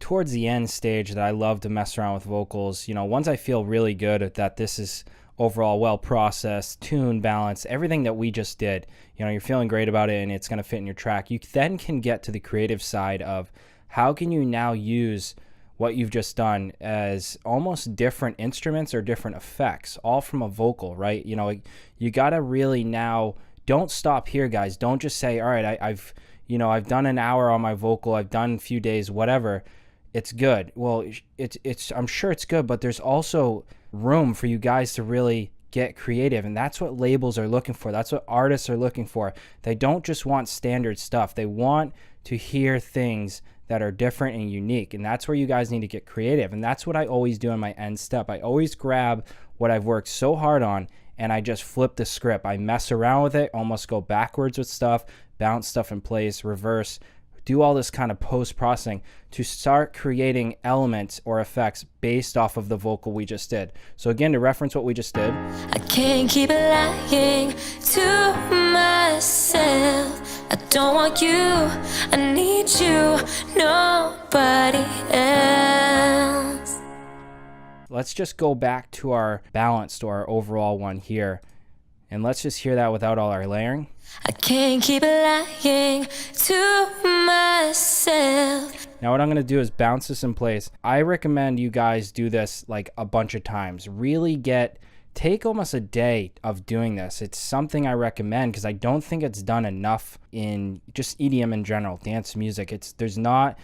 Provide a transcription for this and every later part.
towards the end stage that I love to mess around with vocals. Once I feel really good that this is overall well processed, tuned, balanced, everything that we just did, you're feeling great about it and it's going to fit in your track. You then can get to the creative side of how can you now use what you've just done as almost different instruments or different effects, all from a vocal, right? You got to really now, don't stop here, guys. Don't just say, all right, I've done an hour on my vocal, I've done a few days, whatever. It's good. Well, I'm sure it's good, but there's also room for you guys to really get creative, and that's what labels are looking for. That's what artists are looking for. They don't just want standard stuff. They want to hear things that are different and unique, and that's where you guys need to get creative. And that's what I always do in my end step. I always grab what I've worked so hard on and I just flip the script. I mess around with it, almost go backwards with stuff, bounce stuff in place, reverse, do all this kind of post-processing to start creating elements or effects based off of the vocal we just did. So again, to reference what we just did. I can't keep lying to myself. I don't want you, I need you, nobody else. Let's just go back to our balance, to our overall one here. And let's just hear that without all our layering. I can't keep lying to myself. Now what I'm going to do is bounce this in place. I recommend you guys do this like a bunch of times. Really take almost a day of doing this. It's something I recommend because I don't think it's done enough in just EDM in general, dance music. There's a lot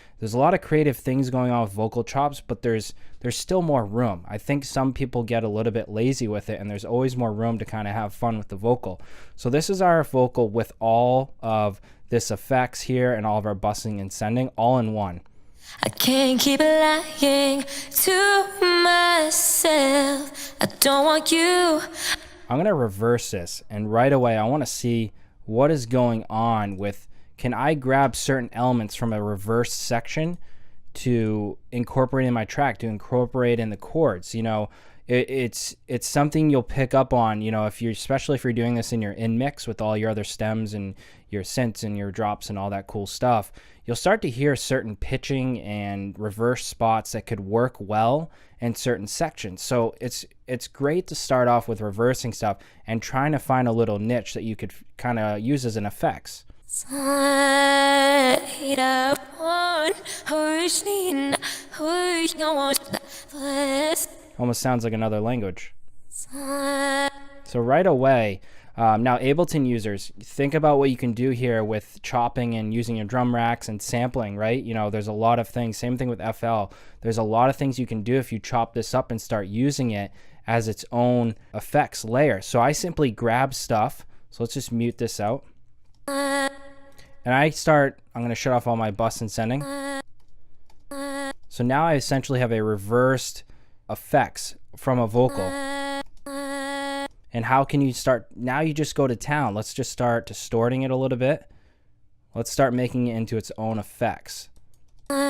of creative things going on with vocal chops, but there's still more room. I think some people get a little bit lazy with it, and there's always more room to kind of have fun with the vocal. So this is our vocal with all of this effects here and all of our bussing and sending all in one. I can't keep lying to myself. I don't want you. I'm going to reverse this, and right away I want to see what is going on with, can I grab certain elements from a reverse section to incorporate in my track, to incorporate in the chords. It's something you'll pick up on, especially if you're doing this in your in mix with all your other stems and your synths and your drops and all that cool stuff. You'll start to hear certain pitching and reverse spots that could work well in certain sections. So it's great to start off with reversing stuff and trying to find a little niche that you could kind of use as an effects. Almost sounds like another language. So right away, now Ableton users, think about what you can do here with chopping and using your drum racks and sampling, right? There's a lot of things. Same thing with FL. There's a lot of things you can do if you chop this up and start using it as its own effects layer. So I simply grab stuff. So let's just mute this out. And I'm going to shut off all my bus and sending. So now I essentially have a reversed effects from a vocal. And how can you start? Now you just go to town. Let's just start distorting it a little bit. Let's start making it into its own effects. Give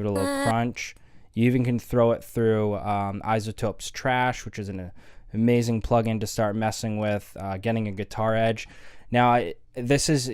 it a little crunch. You even can throw it through iZotope's Trash, which is an amazing plugin to start messing with, getting a guitar edge. Now, this is,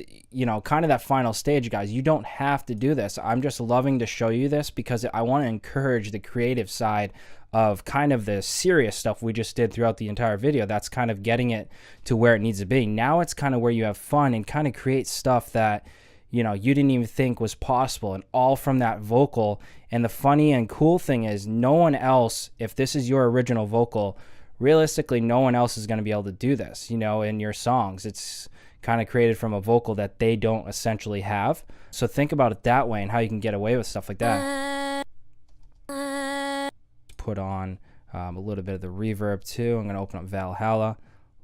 kind of that final stage, guys. You don't have to do this. I'm just loving to show you this because I want to encourage the creative side of kind of the serious stuff we just did throughout the entire video. That's kind of getting it to where it needs to be. Now it's kind of where you have fun and kind of create stuff that, you didn't even think was possible, and all from that vocal. And the funny and cool thing is no one else, if this is your original vocal, realistically, no one else is going to be able to do this, in your songs. It's kind of created from a vocal that they don't essentially have. So think about it that way and how you can get away with stuff like that. Put on a little bit of the reverb too. I'm going to open up Valhalla.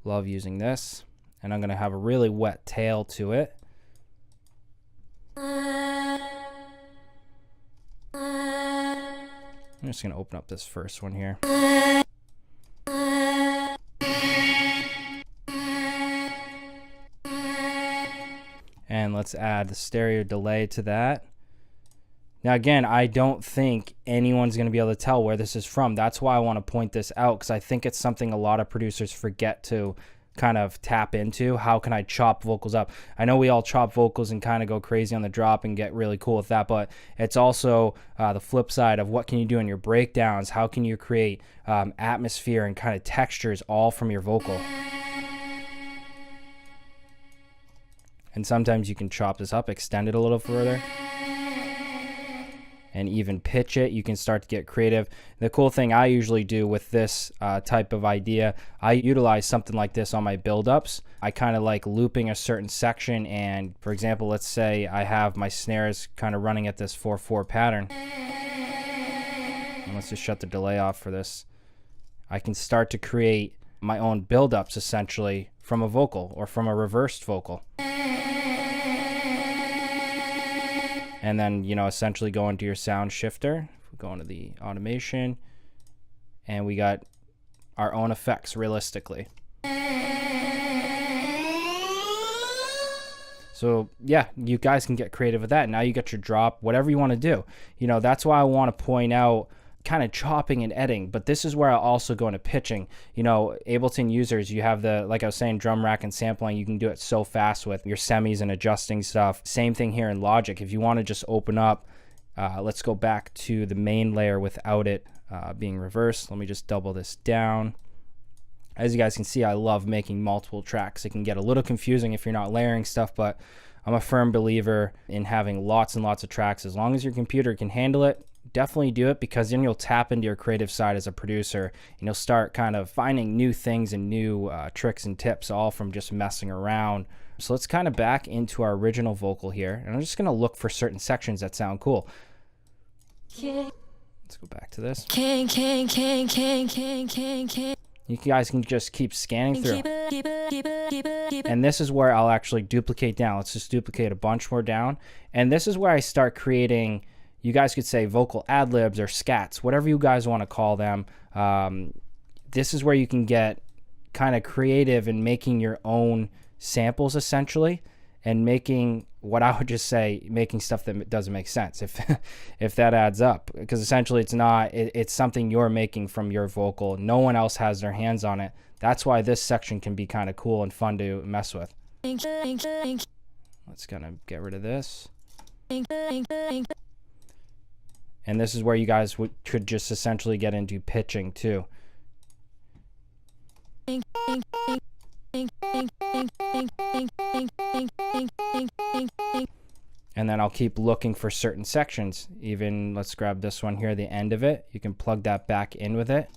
Love using this. And I'm going to have a really wet tail to it. I'm just going to open up this first one here. And let's add the stereo delay to that. Now again, I don't think anyone's going to be able to tell where this is from. That's why I want to point this out, because I think it's something a lot of producers forget to kind of tap into. How can I chop vocals up? I know we all chop vocals and kind of go crazy on the drop and get really cool with that, but it's also the flip side of what can you do in your breakdowns? How can you create atmosphere and kind of textures all from your vocal? And sometimes you can chop this up, extend it a little further, and even pitch it. You can start to get creative. The cool thing I usually do with this type of idea, I utilize something like this on my build-ups. I kind of like looping a certain section, and for example, let's say I have my snares kind of running at this 4/4 pattern. And let's just shut the delay off for this. I can start to create my own build-ups essentially from a vocal or from a reversed vocal. And then, you know, essentially go into your sound shifter, go into the automation, and we got our own effects realistically. So yeah, you guys can get creative with that. Now you got your drop, whatever you want to do. You know, that's why I want to point out kind of chopping and editing, but this is where I'll also go into pitching. You know, Ableton users, you have the, like I was saying, drum rack and sampling. You can do it so fast with your semis and adjusting stuff. Same thing here in Logic. If you want to just open up, let's go back to the main layer without it being reversed. Let me just double this down. As you guys can see, I love making multiple tracks. It can get a little confusing if you're not layering stuff, but I'm a firm believer in having lots and lots of tracks. As long as your computer can handle it, definitely do it, because then you'll tap into your creative side as a producer and you'll start kind of finding new things and new tricks and tips, all from just messing around. So let's kind of back into our original vocal here, and I'm just going to look for certain sections that sound cool. Let's go back to this. You guys can just keep scanning through. And this is where I'll actually duplicate down. Let's just duplicate a bunch more down. And this is where I start creating, you guys could say vocal ad-libs or scats, whatever you guys want to call them. This is where you can get kind of creative in making your own samples essentially, and making, what I would just say, making stuff that doesn't make sense, if that adds up, because essentially it's not, it's something you're making from your vocal. No one else has their hands on it. That's why this section can be kind of cool and fun to mess with. Let's kind of get rid of this. And this is where you guys could just essentially get into pitching too. And then I'll keep looking for certain sections. Even, let's grab this one here, the end of it. You can plug that back in with it.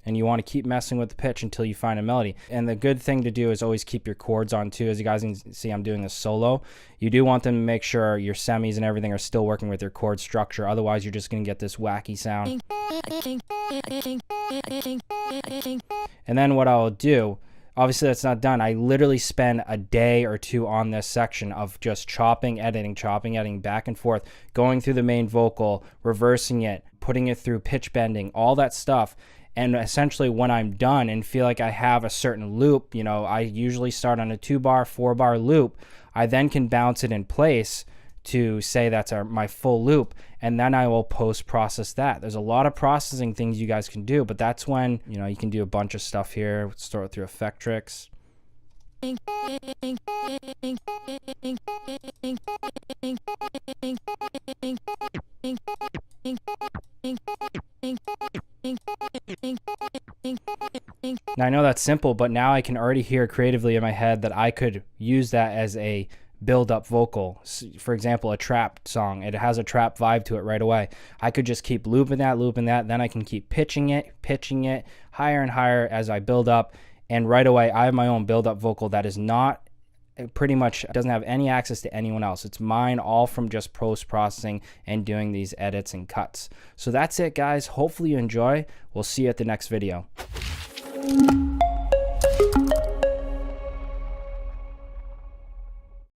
And you want to keep messing with the pitch until you find a melody. And the good thing to do is always keep your chords on too. As you guys can see, I'm doing this solo. You do want them to make sure your semis and everything are still working with your chord structure. Otherwise, you're just going to get this wacky sound. And then what I'll do, obviously that's not done. I literally spend a day or two on this section of just chopping, editing, back and forth, going through the main vocal, reversing it, putting it through pitch bending, all that stuff. And essentially when I'm done and feel like I have a certain loop, you know, I usually start on a 2-bar, 4-bar loop. I then can bounce it in place to say that's my full loop, and then I will post-process that. There's a lot of processing things you guys can do, but that's when, you know, you can do a bunch of stuff here. Let's start through Effectrix. Now I know that's simple, but now I can already hear creatively in my head that I could use that as a build-up vocal. For example, a trap song, it has a trap vibe to it right away. I could just keep looping that, then I can keep pitching it higher and higher as I build up, and right away I have my own build-up vocal that is not, pretty much doesn't have any access to anyone else. It's mine, all from just post-processing and doing these edits and cuts. So that's it, guys. Hopefully you enjoy. We'll see you at the next video.